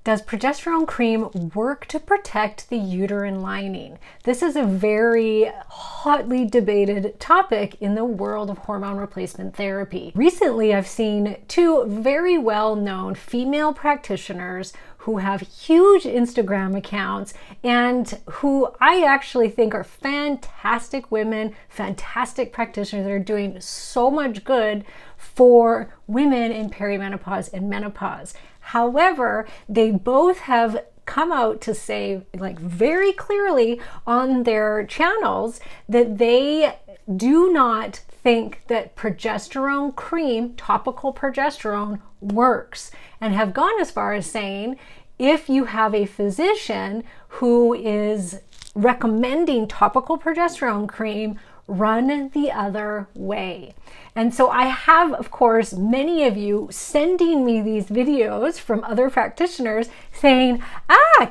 Does progesterone cream work to protect the uterine lining? This is a very hotly debated topic in the world of hormone replacement therapy. Recently, I've seen two very well-known female practitioners who have huge Instagram accounts and who I actually think are fantastic women, fantastic practitioners that are doing so much good for women in perimenopause and menopause. However, they both have come out to say, like, very clearly on their channels that they do not think that progesterone cream, topical progesterone, works, and have gone as far as saying if you have a physician who is recommending topical progesterone cream, run the other way. And so I have, of course, many of you sending me these videos from other practitioners saying,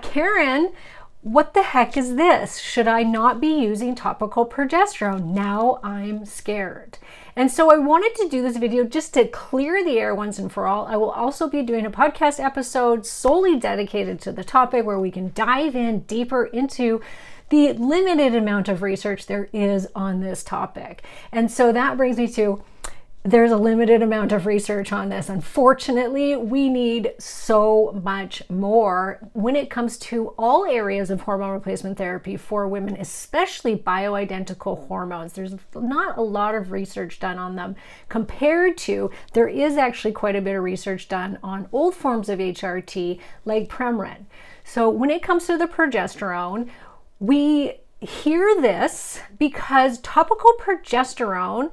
Karen, what the heck is this? Should I not be using topical progesterone? Now I'm scared. And so I wanted to do this video just to clear the air once and for all. I will also be doing a podcast episode solely dedicated to the topic where we can dive in deeper into the limited amount of research there is on this topic. And so that brings me to, there's a limited amount of research on this. Unfortunately, we need so much more when it comes to all areas of hormone replacement therapy for women, especially bioidentical hormones. There's not a lot of research done on them compared to, there is actually quite a bit of research done on old forms of HRT like Premarin. So when it comes to the progesterone, we hear this because topical progesterone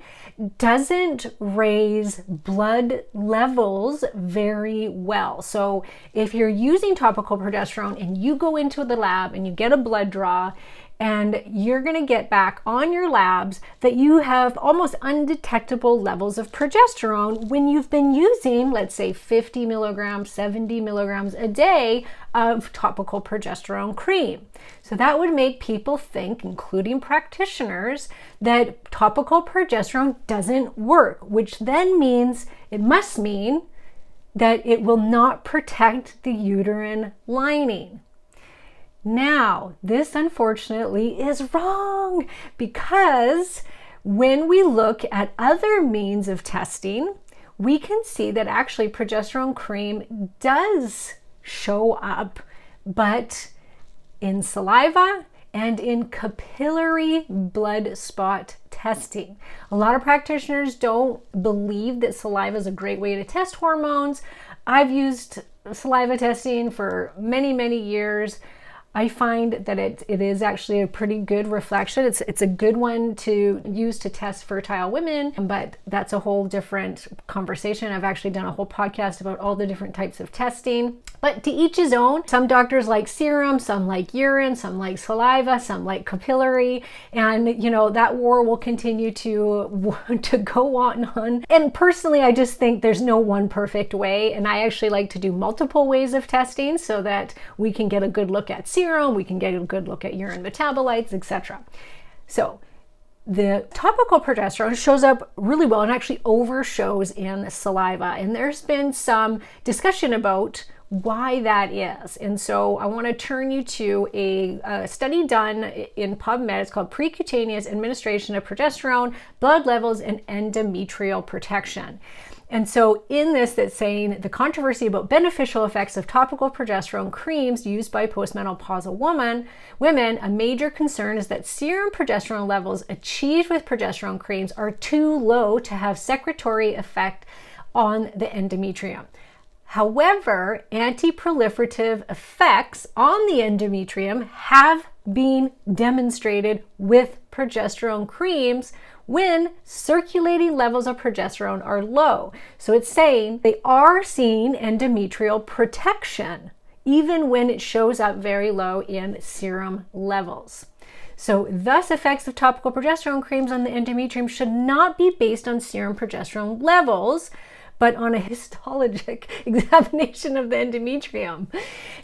doesn't raise blood levels very well. So if you're using topical progesterone and you go into the lab and you get a blood draw, and you're going to get back on your labs that you have almost undetectable levels of progesterone when you've been using, let's say, 50 milligrams, 70 milligrams a day of topical progesterone cream. So that would make people think, including practitioners, that topical progesterone doesn't work, which then means, it must mean, that it will not protect the uterine lining. Now, this unfortunately is wrong, because when we look at other means of testing, we can see that actually progesterone cream does show up, but in saliva and in capillary blood spot testing. A lot of practitioners don't believe that saliva is a great way to test hormones. I've used saliva testing for many, many years. I find that it is actually a pretty good reflection. It's a good one to use to test fertile women, but that's a whole different conversation. I've actually done a whole podcast about all the different types of testing, but to each his own. Some doctors like serum, some like urine, some like saliva, some like capillary, and that war will continue to go on. And personally, I just think there's no one perfect way, and I actually like to do multiple ways of testing so that we can get a good look at serum, we can get a good look at urine metabolites, etc. So the topical progesterone shows up really well and actually overshows in saliva. And there's been some discussion about why that is. And so I want to turn you to a study done in PubMed. It's called Precutaneous Administration of Progesterone, Blood Levels, and Endometrial Protection. And so in this, that's saying the controversy about beneficial effects of topical progesterone creams used by postmenopausal women, a major concern is that serum progesterone levels achieved with progesterone creams are too low to have secretory effect on the endometrium. However, anti-proliferative effects on the endometrium have been demonstrated with progesterone creams when circulating levels of progesterone are low. So it's saying they are seeing endometrial protection even when it shows up very low in serum levels. So thus, effects of topical progesterone creams on the endometrium should not be based on serum progesterone levels, but on a histologic examination of the endometrium.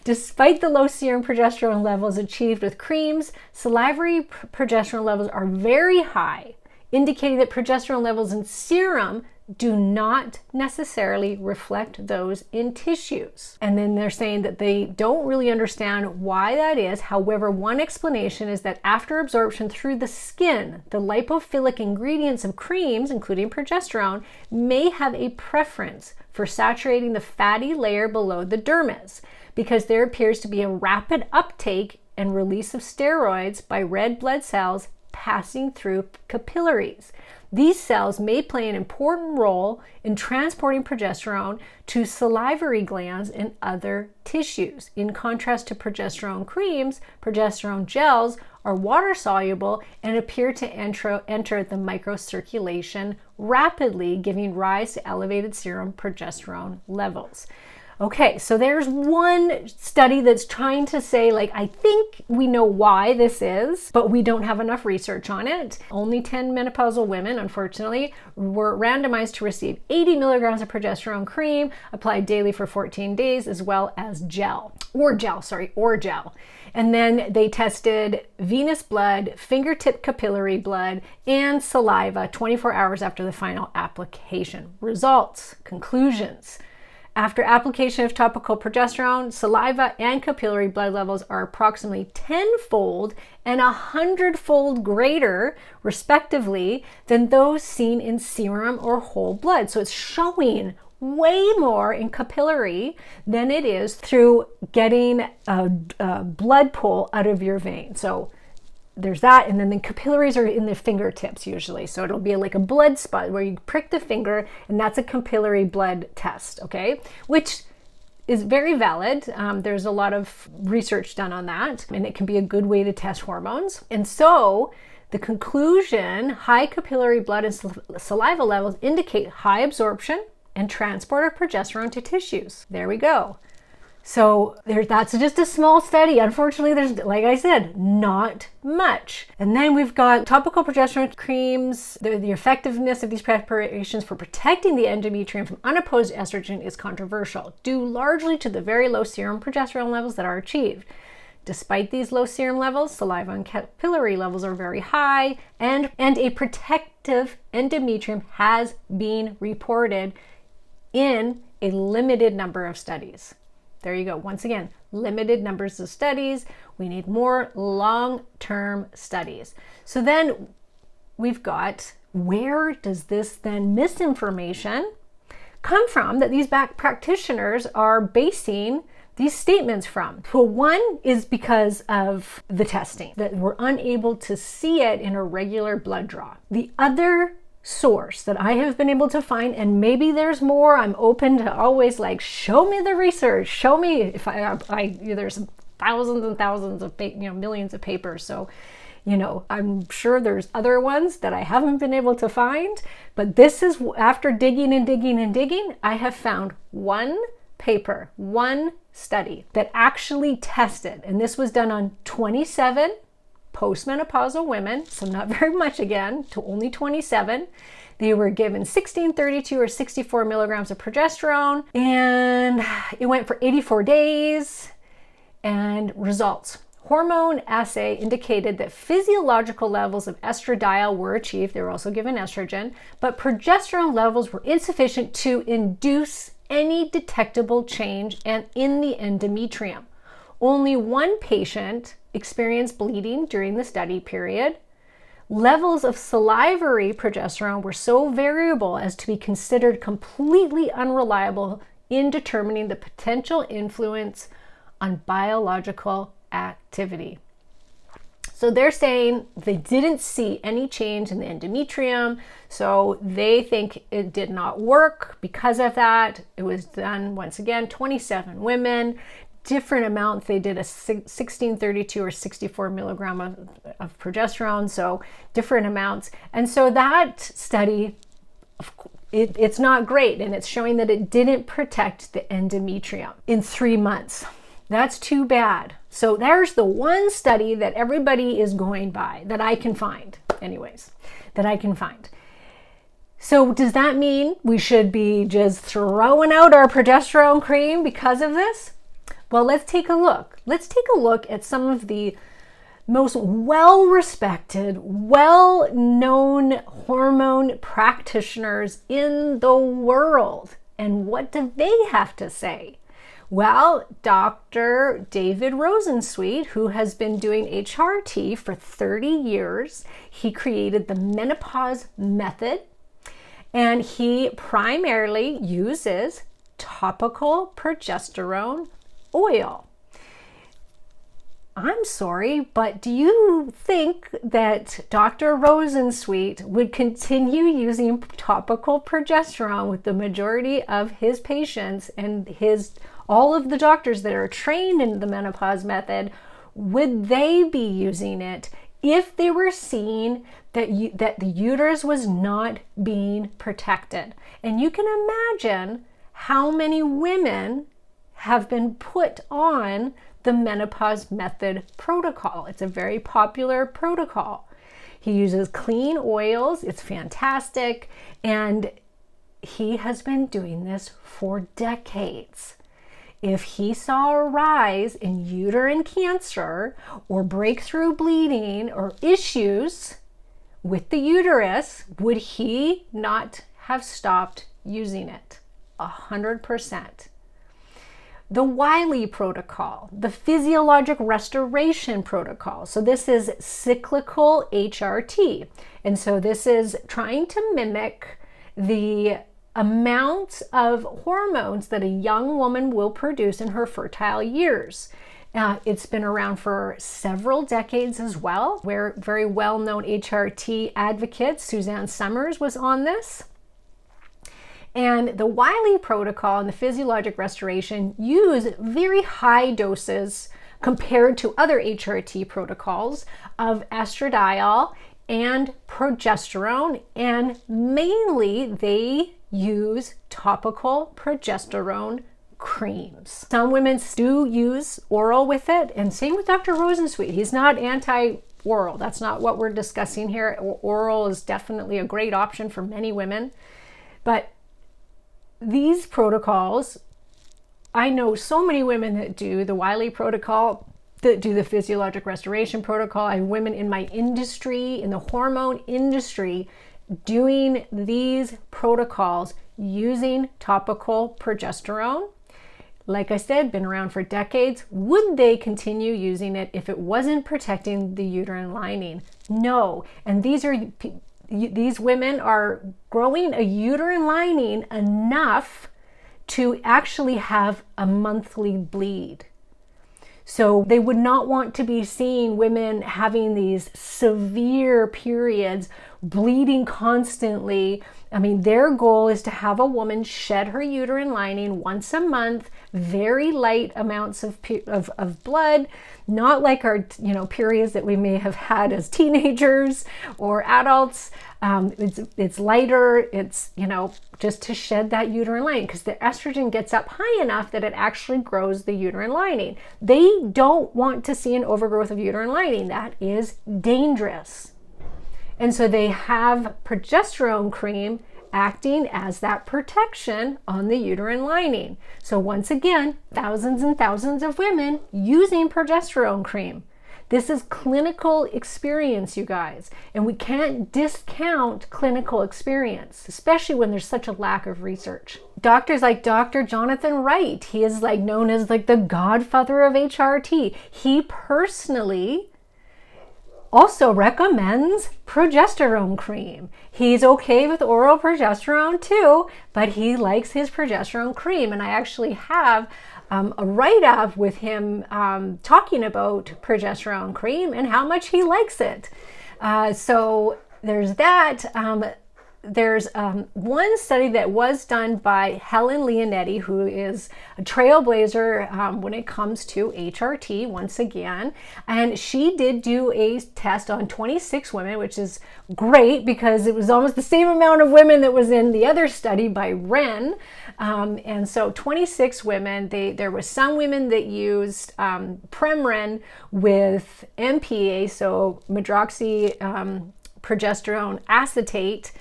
Despite the low serum progesterone levels achieved with creams, salivary progesterone levels are very high, indicating that progesterone levels in serum do not necessarily reflect those in tissues. And then they're saying that they don't really understand why that is. However, one explanation is that after absorption through the skin, the lipophilic ingredients of creams, including progesterone, may have a preference for saturating the fatty layer below the dermis, because there appears to be a rapid uptake and release of steroids by red blood cells passing through capillaries. These cells may play an important role in transporting progesterone to salivary glands and other tissues. In contrast to progesterone creams, progesterone gels are water-soluble and appear to enter the microcirculation rapidly, giving rise to elevated serum progesterone levels. Okay, so there's one study that's trying to say, like, I think we know why this is, but we don't have enough research on it. Only 10 menopausal women, unfortunately, were randomized to receive 80 milligrams of progesterone cream applied daily for 14 days, as well as gel. And then they tested venous blood, fingertip capillary blood, and saliva 24 hours after the final application. Results, conclusions. After application of topical progesterone, saliva and capillary blood levels are approximately 10-fold and 100-fold greater, respectively, than those seen in serum or whole blood. So it's showing way more in capillary than it is through getting a blood pull out of your vein. So there's that, and then the capillaries are in the fingertips usually. So it'll be like a blood spot where you prick the finger, and that's a capillary blood test, okay? Which is very valid. There's a lot of research done on that, and it can be a good way to test hormones. And so the conclusion, high capillary blood and saliva levels indicate high absorption and transport of progesterone to tissues. There we go. So that's just a small study. Unfortunately, there's, like I said, not much. And then we've got topical progesterone creams. The effectiveness of these preparations for protecting the endometrium from unopposed estrogen is controversial, due largely to the very low serum progesterone levels that are achieved. Despite these low serum levels, saliva and capillary levels are very high, and a protective endometrium has been reported in a limited number of studies. There you go. Once again, limited numbers of studies. We need more long-term studies. So then we've got, where does this then misinformation come from that these back practitioners are basing these statements from? Well, one is because of the testing, that we're unable to see it in a regular blood draw. The other source that I have been able to find, and maybe there's more, I'm open to always, like, show me the research, show me if there's thousands and thousands of millions of papers, so I'm sure there's other ones that I haven't been able to find, but this is, after digging and digging and digging, I have found one paper, one study that actually tested, and this was done on 27 post-menopausal women, so not very much again, to only 27. They were given 16, 32, or 64 milligrams of progesterone, and it went for 84 days. And results. Hormone assay indicated that physiological levels of estradiol were achieved. They were also given estrogen, but progesterone levels were insufficient to induce any detectable change in the endometrium. Only one patient experienced bleeding during the study period. Levels of salivary progesterone were so variable as to be considered completely unreliable in determining the potential influence on biological activity. So they're saying they didn't see any change in the endometrium, so they think it did not work because of that. It was done, once again, 27 women, different amounts. They did a 16, 32, or 64 milligram of progesterone, so different amounts. And so that study, it's not great, and it's showing that it didn't protect the endometrium in 3 months. That's too bad. So there's the one study that everybody is going by, that I can find, anyways, that I can find. So does that mean we should be just throwing out our progesterone cream because of this? Well, let's take a look. Let's take a look at some of the most well-respected, well-known hormone practitioners in the world. And what do they have to say? Well, Dr. David Rosensweet, who has been doing HRT for 30 years, he created the menopause method, and he primarily uses topical progesterone oil. I'm sorry, but do you think that Dr. Rosensweet would continue using topical progesterone with the majority of his patients and all of the doctors that are trained in the menopause method? Would they be using it if they were seeing that the uterus was not being protected? And you can imagine how many women have been put on the menopause method protocol. It's a very popular protocol. He uses clean oils. It's fantastic. And he has been doing this for decades. If he saw a rise in uterine cancer or breakthrough bleeding or issues with the uterus, would he not have stopped using it? 100%. The Wiley protocol, the physiologic restoration protocol. So this is cyclical HRT. And so this is trying to mimic the amount of hormones that a young woman will produce in her fertile years. It's been around for several decades as well, where very well-known HRT advocate Suzanne Summers was on this. And the Wiley protocol and the physiologic restoration use very high doses compared to other HRT protocols of estradiol and progesterone, and mainly they use topical progesterone creams. Some women do use oral with it, and same with Dr. Rosensweet. He's not anti-oral. That's not what we're discussing here. Oral is definitely a great option for many women, but these protocols, I know so many women that do the Wiley protocol, that do the physiologic restoration protocol. I have women in my industry, in the hormone industry, doing these protocols using topical progesterone. Like I said, been around for decades. Would they continue using it if it wasn't protecting the uterine lining? No. And these women are growing a uterine lining enough to actually have a monthly bleed. So they would not want to be seeing women having these severe periods, bleeding constantly. I mean, their goal is to have a woman shed her uterine lining once a month, very light amounts of blood, not like our periods that we may have had as teenagers or adults. It's lighter. It's just to shed that uterine lining, because the estrogen gets up high enough that it actually grows the uterine lining. They don't want to see an overgrowth of uterine lining. That is dangerous. And so they have progesterone cream acting as that protection on the uterine lining. So once again, thousands and thousands of women using progesterone cream. This is clinical experience, you guys, and we can't discount clinical experience, especially when there's such a lack of research. Doctors like Dr. Jonathan Wright, he is known as the godfather of HRT. He personally also recommends progesterone cream. He's okay with oral progesterone too, but he likes his progesterone cream. And I actually have a write-up with him talking about progesterone cream and how much he likes it. So there's that. There's one study that was done by Helen Leonetti, who is a trailblazer when it comes to HRT, once again. And she did do a test on 26 women, which is great because it was almost the same amount of women that was in the other study by Ren. And so 26 women, there was some women that used Premren with MPA, so medroxyprogesterone acetate,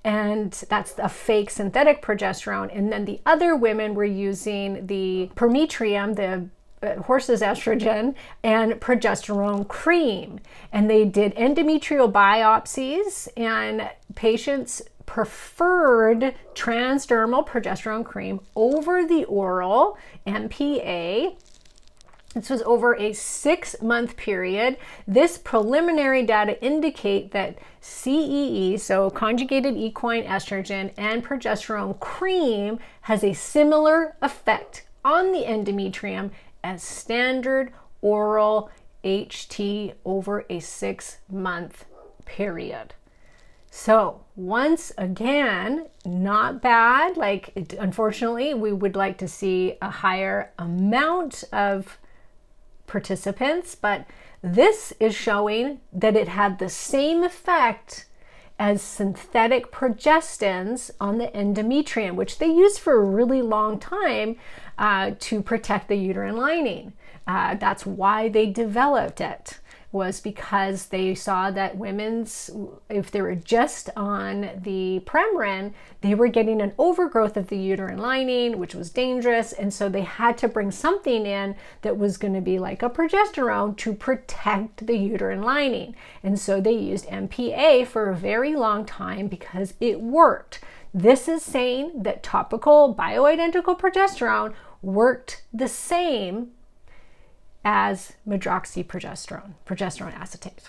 and that's a fake synthetic progesterone. And then the other women were using the permetrium, the horse's estrogen and progesterone cream. And they did endometrial biopsies, and patients preferred transdermal progesterone cream over the oral MPA. This was over a 6-month period. This preliminary data indicate that CEE, so conjugated equine estrogen, and progesterone cream has a similar effect on the endometrium as standard oral HT over a 6-month period. So once again, not bad. Unfortunately, we would like to see a higher amount of participants, but this is showing that it had the same effect as synthetic progestins on the endometrium, which they used for a really long time to protect the uterine lining. That's why they developed it, was because they saw that if they were just on the Premarin, they were getting an overgrowth of the uterine lining, which was dangerous. And so they had to bring something in that was going to be like a progesterone to protect the uterine lining. And so they used MPA for a very long time because it worked. This is saying that topical bioidentical progesterone worked the same as medroxyprogesterone, progesterone acetate.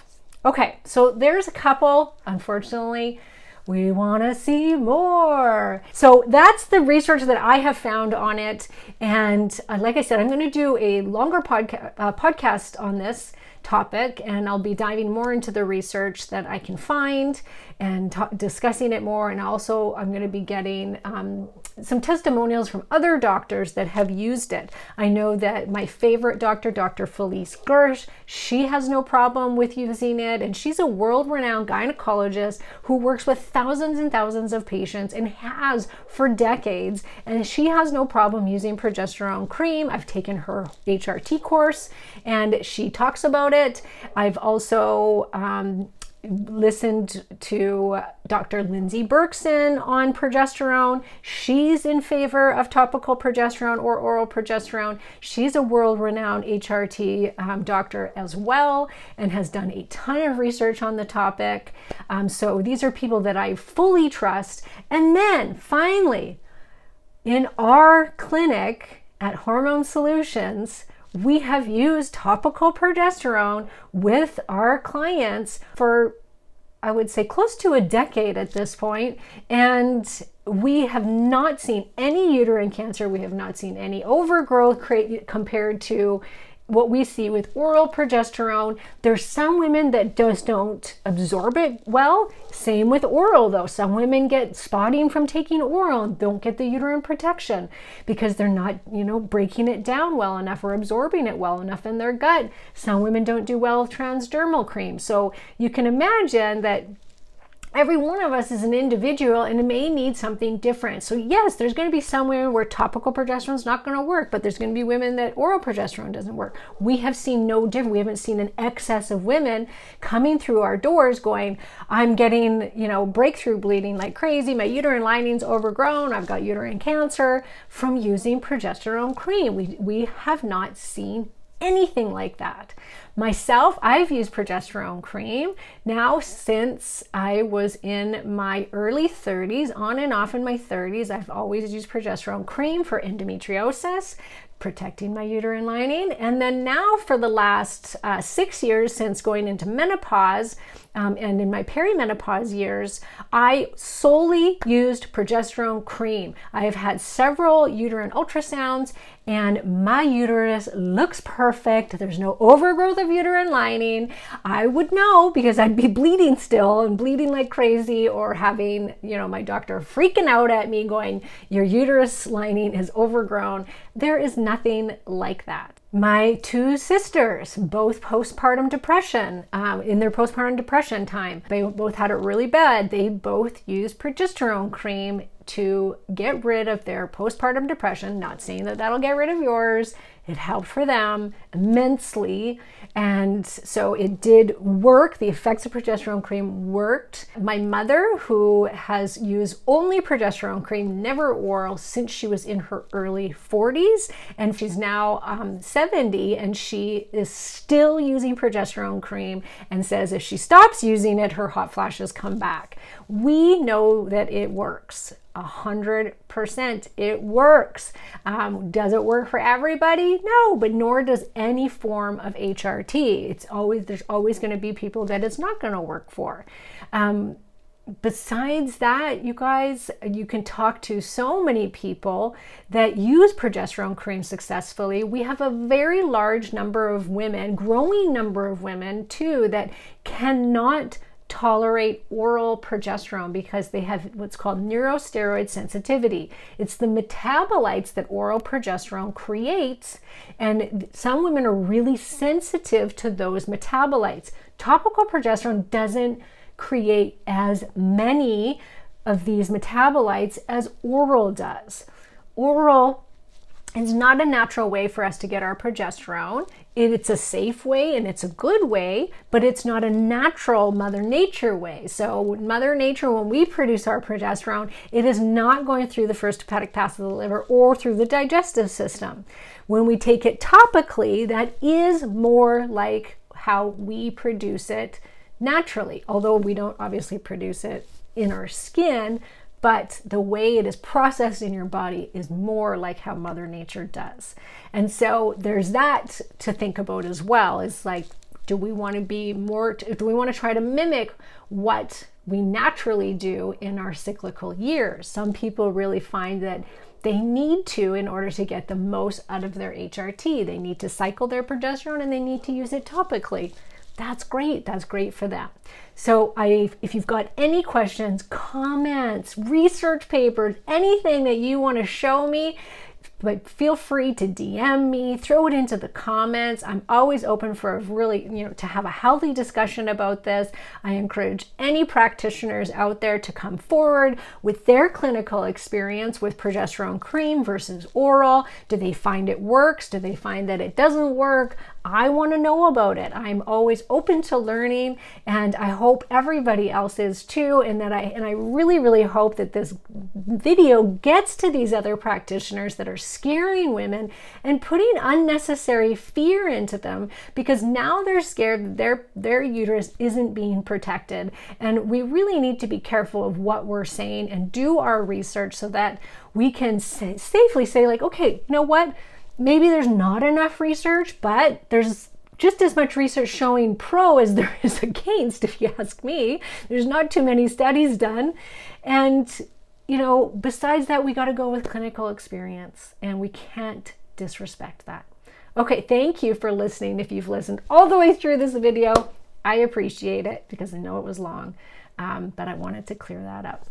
Okay, so there's a couple. Unfortunately, we want to see more. So that's the research that I have found on it. And like I said, I'm going to do a longer podcast on this topic, and I'll be diving more into the research that I can find and discussing it more. And also I'm going to be getting some testimonials from other doctors that have used it. I know that my favorite doctor, Dr. Felice Gersh, she has no problem with using it, and she's a world-renowned gynecologist who works with thousands and thousands of patients and has for decades, and she has no problem using progesterone cream. I've taken her HRT course and she talks about it. I've also listened to Dr. Lindsay Berkson on progesterone. She's in favor of topical progesterone or oral progesterone. She's a world-renowned HRT doctor as well and has done a ton of research on the topic. So these are people that I fully trust. And then finally, in our clinic at Hormone Solutions, we have used topical progesterone with our clients for, I would say, close to a decade at this point, and we have not seen any uterine cancer. We have not seen any overgrowth compared to what we see with oral progesterone. There's some women that just don't absorb it well. Same with oral though. Some women get spotting from taking oral and don't get the uterine protection because they're not, breaking it down well enough or absorbing it well enough in their gut. Some women don't do well with transdermal cream. So you can imagine that every one of us is an individual and it may need something different. So yes, there's going to be some women where topical progesterone is not going to work, but there's going to be women that oral progesterone doesn't work. We have seen no different. We haven't seen an excess of women coming through our doors going, I'm getting, breakthrough bleeding like crazy. My uterine lining's overgrown. I've got uterine cancer from using progesterone cream. We have not seen anything like that. Myself, I've used progesterone cream now since I was in my early 30s, on and off in my 30s. I've always used progesterone cream for endometriosis, protecting my uterine lining. And then now for the last 6 years since going into menopause, and in my perimenopause years, I solely used progesterone cream. I have had several uterine ultrasounds and my uterus looks perfect. There's no overgrowth of uterine lining. I would know because I'd be bleeding still and bleeding like crazy, or having, my doctor freaking out at me going, your uterus lining is overgrown. There is nothing like that. My two sisters, both postpartum depression, in their postpartum depression time, they both had it really bad. They both used progesterone cream to get rid of their postpartum depression. Not saying that that'll get rid of yours. It helped for them immensely. And so it did work. The effects of progesterone cream worked. My mother, who has used only progesterone cream, never oral, since she was in her early 40s, and she's now 70, and she is still using progesterone cream and says if she stops using it, her hot flashes come back. We know that it works. 100% it works. Does it work for everybody? No, but nor does any form of HRT. There's always going to be people that it's not going to work for. Besides that, you guys, you can talk to so many people that use progesterone cream successfully. We have a very large number of women, growing number of women too, that cannot tolerate oral progesterone because they have what's called neurosteroid sensitivity. It's the metabolites that oral progesterone creates, and some women are really sensitive to those metabolites. Topical progesterone doesn't create as many of these metabolites as oral does. Oral is not a natural way for us to get our progesterone. It's a safe way and it's a good way, but it's not a natural Mother Nature way. So Mother Nature, when we produce our progesterone, it is not going through the first hepatic path of the liver or through the digestive system. When we take it topically, that is more like how we produce it naturally, although we don't obviously produce it in our skin, but the way it is processed in your body is more like how Mother Nature does. And so there's that to think about as well. Is like, do we want to try to mimic what we naturally do in our cyclical years? Some people really find that they need to, in order to get the most out of their HRT, they need to cycle their progesterone and they need to use it topically. That's great. That's great for them. So if you've got any questions, comments, research papers, anything that you want to show me, but feel free to DM me, throw it into the comments. I'm always open for to have a healthy discussion about this. I encourage any practitioners out there to come forward with their clinical experience with progesterone cream versus oral. Do they find it works? Do they find that it doesn't work? I want to know about it. I'm always open to learning, and I hope everybody else is too. And I really, really hope that this video gets to these other practitioners that are scaring women and putting unnecessary fear into them, because now they're scared that their uterus isn't being protected. And we really need to be careful of what we're saying and do our research so that we can safely say, like, okay, you know what? Maybe there's not enough research, but there's just as much research showing pro as there is against, if you ask me. There's not too many studies done. And, besides that, we got to go with clinical experience, and we can't disrespect that. Okay, thank you for listening. If you've listened all the way through this video, I appreciate it because I know it was long, but I wanted to clear that up.